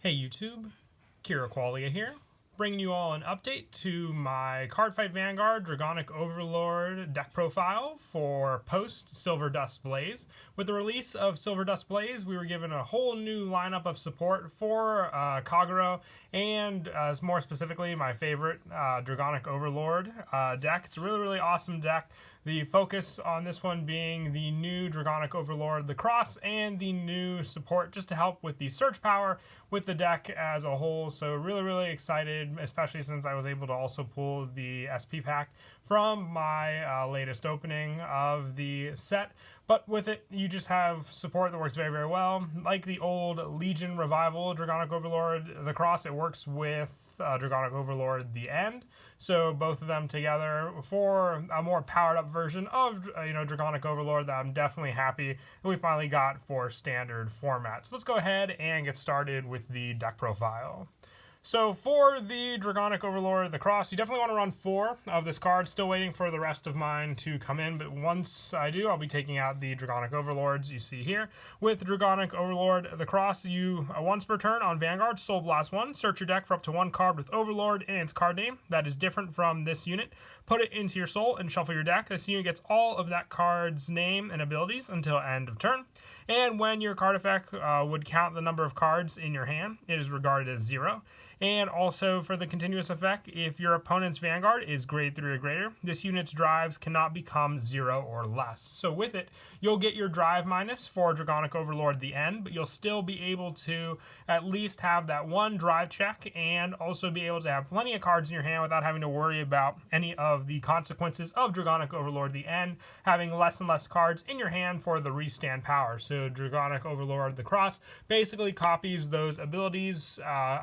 Hey YouTube, Kira Qualia here, bringing you all an update to my Cardfight Vanguard Dragonic Overlord deck profile for post Silverdust Blaze. With the release of Silverdust Blaze, we were given a whole new lineup of support for Kagero and more specifically my favorite Dragonic Overlord deck. It's a really awesome deck. The focus on this one being the new Dragonic Overlord The Cross and the new support just to help with the search power with the deck as a whole. So really excited, especially since I was able to also pull the SP pack from my latest opening of the set. But with it, you just have support that works very well. Like the old Legion Revival Dragonic Overlord The Cross, it works with Dragonic Overlord The End. So both of them together for a more powered up version of Dragonic Overlord that I'm definitely happy that we finally got for standard format. So let's go ahead and get started with the deck profile. So for the Dragonic Overlord The Cross, you definitely want to run 4 of this card. Still waiting for the rest of mine to come in, but once I do, I'll be taking out the Dragonic Overlords you see here. With Dragonic Overlord The Cross, you once per turn on Vanguard, Soul Blast 1, search your deck for up to 1 card with Overlord and its card name that is different from this unit. Put it into your soul and shuffle your deck. This unit gets all of that card's name and abilities until end of turn. And when your card effect would count the number of cards in your hand, it is regarded as 0. And also for the continuous effect, if your opponent's Vanguard is grade 3 or greater, this unit's drives cannot become 0 or less. So with it, you'll get your drive minus for Dragonic Overlord The End, but you'll still be able to at least have that 1 drive check and also be able to have plenty of cards in your hand without having to worry about any of the consequences of Dragonic Overlord The End, having less and less cards in your hand for the restand power. So Dragonic Overlord The Cross basically copies those abilities.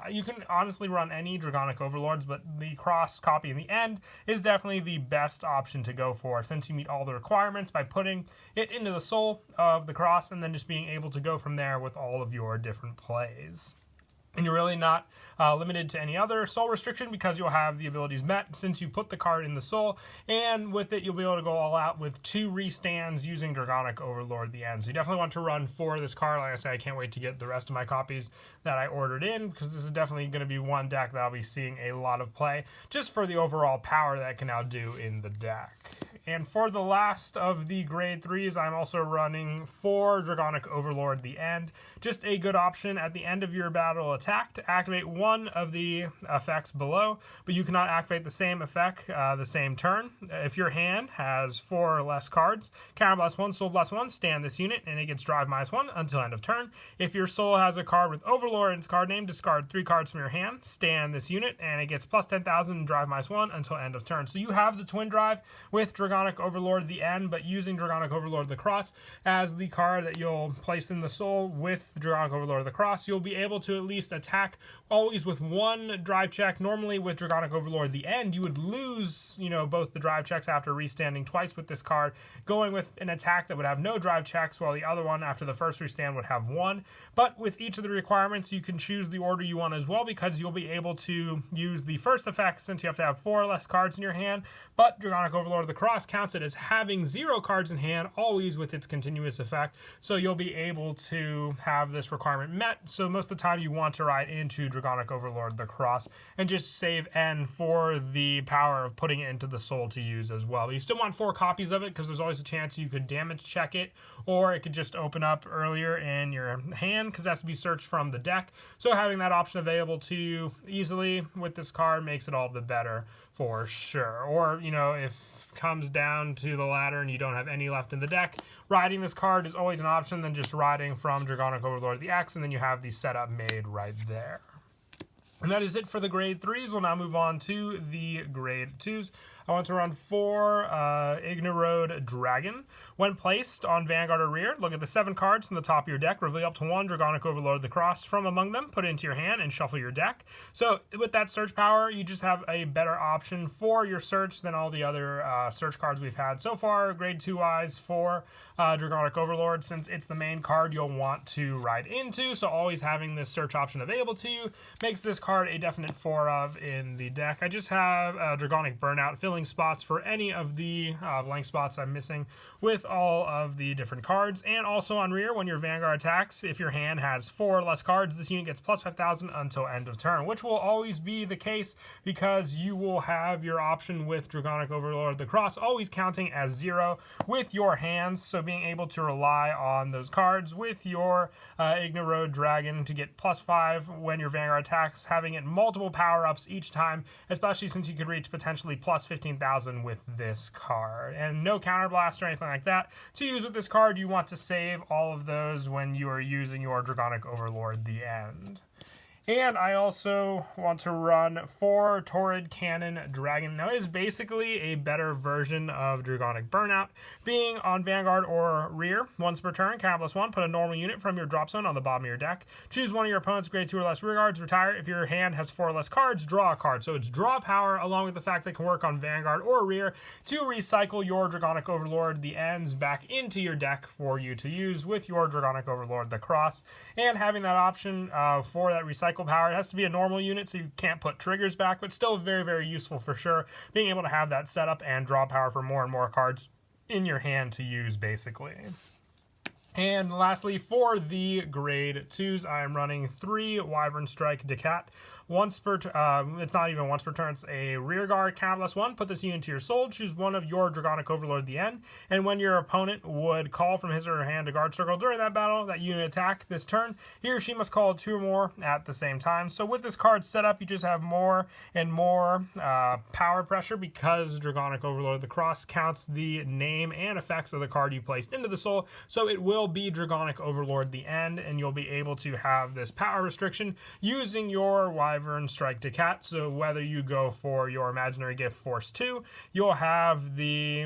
You can honestly run any Dragonic Overlords, but the cross copy in the end is definitely the best option to go for, since you meet all the requirements by putting it into the soul of the cross and then just being able to go from there with all of your different plays. And you're really not limited to any other soul restriction because you'll have the abilities met since you put the card in the soul. And with it, you'll be able to go all out with 2 restands using Dragonic Overlord The End. So you definitely want to run 4 of this card. Like I said, I can't wait to get the rest of my copies that I ordered in, because this is definitely going to be one deck that I'll be seeing a lot of play just for the overall power that it can now do in the deck. And for the last of the grade 3s, I'm also running 4 Dragonic Overlord The End. Just a good option at the end of your battle attack to activate one of the effects below, but you cannot activate the same effect the same turn. If your hand has 4 or less cards, Counter Blast 1, Soul Blast 1, stand this unit, and it gets drive -1 until end of turn. If your soul has a card with Overlord and its card name, discard 3 cards from your hand, stand this unit, and it gets plus 10,000 and drive -1 until end of turn. So you have the twin drive with Dragonic Overlord The End, but using Dragonic Overlord The Cross as the card that you'll place in the soul with Dragonic Overlord The Cross, you'll be able to at least attack always with 1 drive check. Normally with Dragonic Overlord The End, you would lose, both the drive checks after restanding twice with this card, going with an attack that would have no drive checks, while the other one after the first restand would have 1. But with each of the requirements, you can choose the order you want as well, because you'll be able to use the first effect since you have to have 4 or less cards in your hand. But Dragonic Overlord The Cross counts it as having 0 cards in hand, always with its continuous effect. So you'll be able to have this requirement met. So most of the time you want to ride into Dragonic Overlord The Cross and just save N for the power of putting it into the soul to use as well. But you still want 4 copies of it, because there's always a chance you could damage check it, or it could just open up earlier in your hand because it has to be searched from the deck. So having that option available to you easily with this card makes it all the better for sure. Or, if comes down to the ladder and you don't have any left in the deck, riding this card is always an option than just riding from Dragonic Overlord The X, and then you have the setup made right there. And that is it for the grade 3s. We'll now move on to the grade 2s. I want to run 4 Ignorode Dragon. When placed on Vanguard or rear, look at the 7 cards from the top of your deck, reveal up to 1 Dragonic Overlord The Cross from among them, put it into your hand, and shuffle your deck. So with that search power, you just have a better option for your search than all the other search cards we've had so far. Grade 2-wise for Dragonic Overlord, since it's the main card you'll want to ride into, so always having this search option available to you makes this card a definite 4 of in the deck. I just have Dragonic Burnout filling filling spots for any of the blank spots I'm missing with all of the different cards. And also on rear, when your Vanguard attacks, if your hand has 4 or less cards, this unit gets plus 5,000 until end of turn, which will always be the case because you will have your option with Dragonic Overlord the Cross always counting as 0 with your hands, so being able to rely on those cards with your Ignoroad Dragon to get plus 5 when your Vanguard attacks, having it multiple power-ups each time, especially since you could reach potentially plus 15,000 with this card. And no counterblast or anything like that. To use with this card, you want to save all of those when you are using your Dragonic Overlord The End. And I also want to run 4 Torrid Cannon Dragon. Now, it is basically a better version of Dragonic Burnout, being on Vanguard or rear. Once per turn, count +1, put a normal unit from your drop zone on the bottom of your deck. Choose one of your opponent's grade 2 or less rear guards, retire. If your hand has 4 or less cards, draw a card. So it's draw power, along with the fact that it can work on Vanguard or rear to recycle your Dragonic Overlord The Ends back into your deck for you to use with your Dragonic Overlord the Cross. And having that option for that recycle power, it has to be a normal unit, so you can't put triggers back, but still very, very useful for sure. Being able to have that setup and draw power for more and more cards in your hand to use, basically. And lastly, for the grade 2s, I am running 3 Wyvern Strike Cat. Once per it's not even once per turn, it's a rear guard, count +1, put this unit to your soul, choose one of your Dragonic Overlord The End, and when your opponent would call from his or her hand a guard circle during that battle, that unit attack this turn, he or she must call 2 or more at the same time. So with this card set up, you just have more and more power pressure because Dragonic Overlord the Cross counts the name and effects of the card you placed into the soul, so it will be Dragonic Overlord The End, and you'll be able to have this power restriction using your Wyvern Strike Cat. So whether you go for your Imaginary Gift Force 2, you'll have the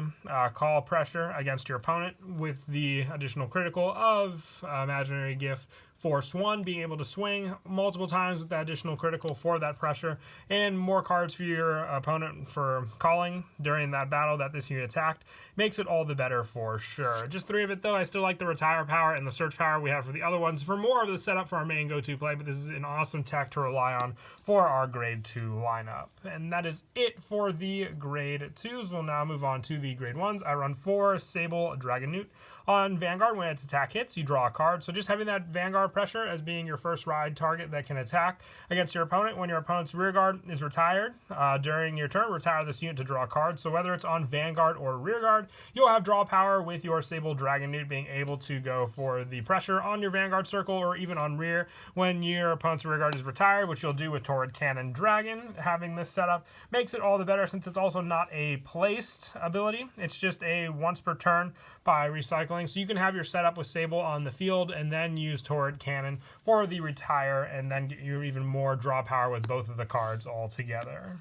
call pressure against your opponent with the additional critical of Imaginary Gift Force 1, being able to swing multiple times with that additional critical for that pressure, and more cards for your opponent for calling during that battle that this unit attacked. Makes it all the better for sure. Just 3 of it though. I still like the retire power and the search power we have for the other ones for more of the setup for our main go-to play, but this is an awesome tech to rely on for our grade 2 lineup. And that is it for the grade 2s. We'll now move on to the grade 1s. I run 4 Sable Dragon. On Vanguard, when its attack hits, you draw a card. So just having that Vanguard pressure as being your first ride target that can attack against your opponent. When your opponent's rear guard is retired during your turn, retire this unit to draw a card. So whether it's on Vanguard or rear guard, you'll have draw power with your Sable Dragon being able to go for the pressure on your Vanguard circle or even on rear when your opponent's rear guard is retired, which you'll do with Torrid Cannon Dragon. Having this setup makes it all the better since it's also not a placed ability. It's just a once per turn by recycling. So you can have your setup with Sable on the field and then use Torrid Cannon for the retire, and then get you even more draw power with both of the cards all together.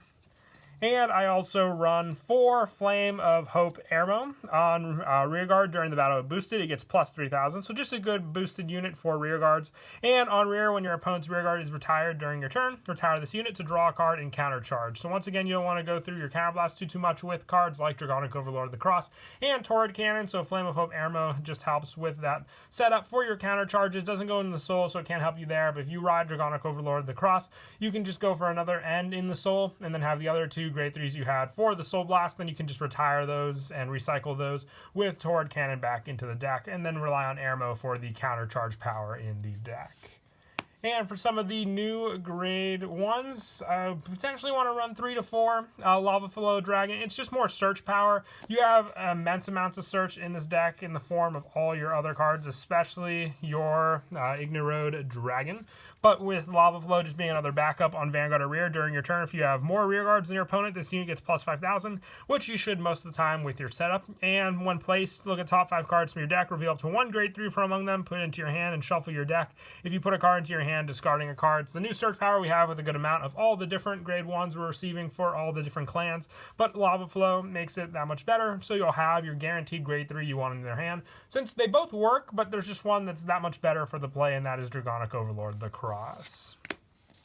And I also run 4 Flame of Hope Airmo on rearguard during the battle of boosted. It gets plus 3,000, so just a good boosted unit for rearguards. And on rear, when your opponent's rearguard is retired during your turn, retire this unit to draw a card and counter charge. So once again, you don't want to go through your counterblast too much with cards like Dragonic Overlord the Cross and Torrid Cannon, so Flame of Hope Airmo just helps with that setup for your counter charges. Doesn't go into the soul, so it can't help you there, but if you ride Dragonic Overlord the Cross, you can just go for another end in the soul and then have the other 2 grade 3s you had for the Soul Blast. Then you can just retire those and recycle those with Torrid Cannon back into the deck, and then rely on Airmo for the counter charge power in the deck. And for some of the new grade 1s, I potentially want to run 3 to 4 Lavaflow Dragon. It's just more search power. You have immense amounts of search in this deck in the form of all your other cards, especially your Ignoroad Dragon. But with Lavaflow just being another backup on Vanguard or rear during your turn, if you have more rear guards than your opponent, this unit gets plus 5,000, which you should most of the time with your setup. And when placed, look at top 5 cards from your deck, reveal up to 1 grade 3 from among them, put it into your hand, and shuffle your deck. If you put a card into your hand, discarding a card. It's the new search power we have with a good amount of all the different grade 1s we're receiving for all the different clans, but Lavaflow makes it that much better, so you'll have your guaranteed grade 3 you want in their hand, since they both work, but there's just one that's that much better for the play, and that is Dragonic Overlord the Cross.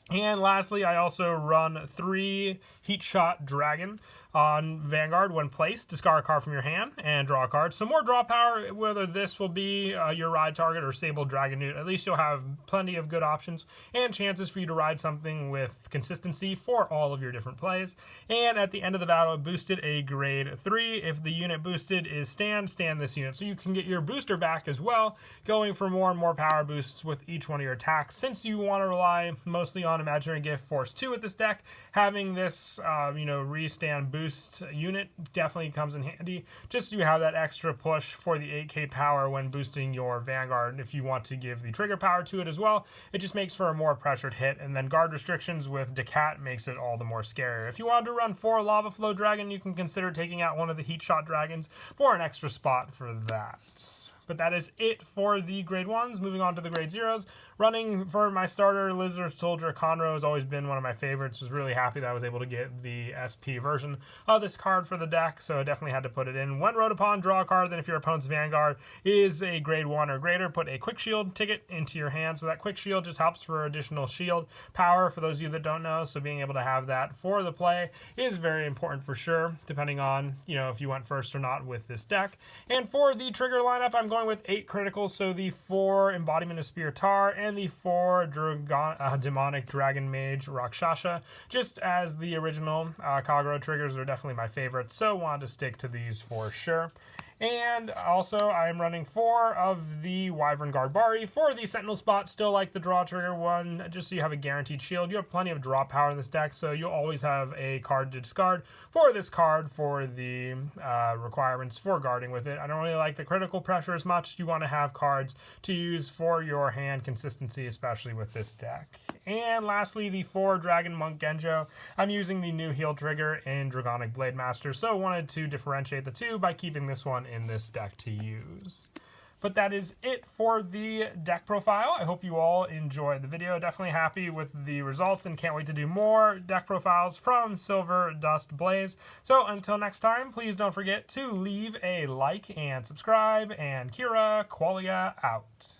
And lastly, I also run 3 Heatshot Dragon. On Vanguard, when placed, discard a card from your hand and draw a card. So more draw power, whether this will be your ride target or Sable Dragon, at least you'll have plenty of good options and chances for you to ride something with consistency for all of your different plays. And at the end of the battle, it boosted a grade 3. If the unit boosted is stand this unit. So you can get your booster back as well, going for more and more power boosts with each one of your attacks. Since you want to rely mostly on Imaginary Gift Force 2 with this deck, having this, restand boost unit definitely comes in handy, just so you have that extra push for the 8k power when boosting your Vanguard. If you want to give the trigger power to it as well, it just makes for a more pressured hit, and then guard restrictions with the Cat makes it all the more scarier. If you wanted to run 4 Lavaflow Dragon, you can consider taking out one of the Heatshot Dragons for an extra spot for that. But that is it for the grade 1s. Moving on to the grade 0s. Running for my starter, Lizard Soldier Conroe has always been one of my favorites. Was really happy that I was able to get the SP version of this card for the deck, so I definitely had to put it in. When wrote upon, draw a card. Then if your opponent's Vanguard is a grade 1 or greater, put a Quick Shield ticket into your hand. So that Quick Shield just helps for additional shield power for those of you that don't know. So being able to have that for the play is very important for sure, depending on, if you went first or not with this deck. And for the trigger lineup, I'm going with 8 criticals, so the 4 Embodiment of Spear Tar and the 4 Demonic Dragon Mage Rakshasha, just as the original Kagero triggers are definitely my favorites, so wanted to stick to these for sure. And also, I am running 4 of the Wyvern Garbari for the Sentinel spot. Still like the draw trigger one, just so you have a guaranteed shield. You have plenty of draw power in this deck, so you'll always have a card to discard for this card for the requirements for guarding with it. I don't really like the critical pressure as much. You want to have cards to use for your hand consistency, especially with this deck. And lastly, the 4 Dragon Monk Genjo. I'm using the new heal trigger in Dragonic Blade Master, so I wanted to differentiate the two by keeping this one in this deck to use. But that is it for the deck profile. I hope you all enjoyed the video. Definitely happy with the results and can't wait to do more deck profiles from Silverdust Blaze. So until next time, please don't forget to leave a like and subscribe, and Kira Qualia out.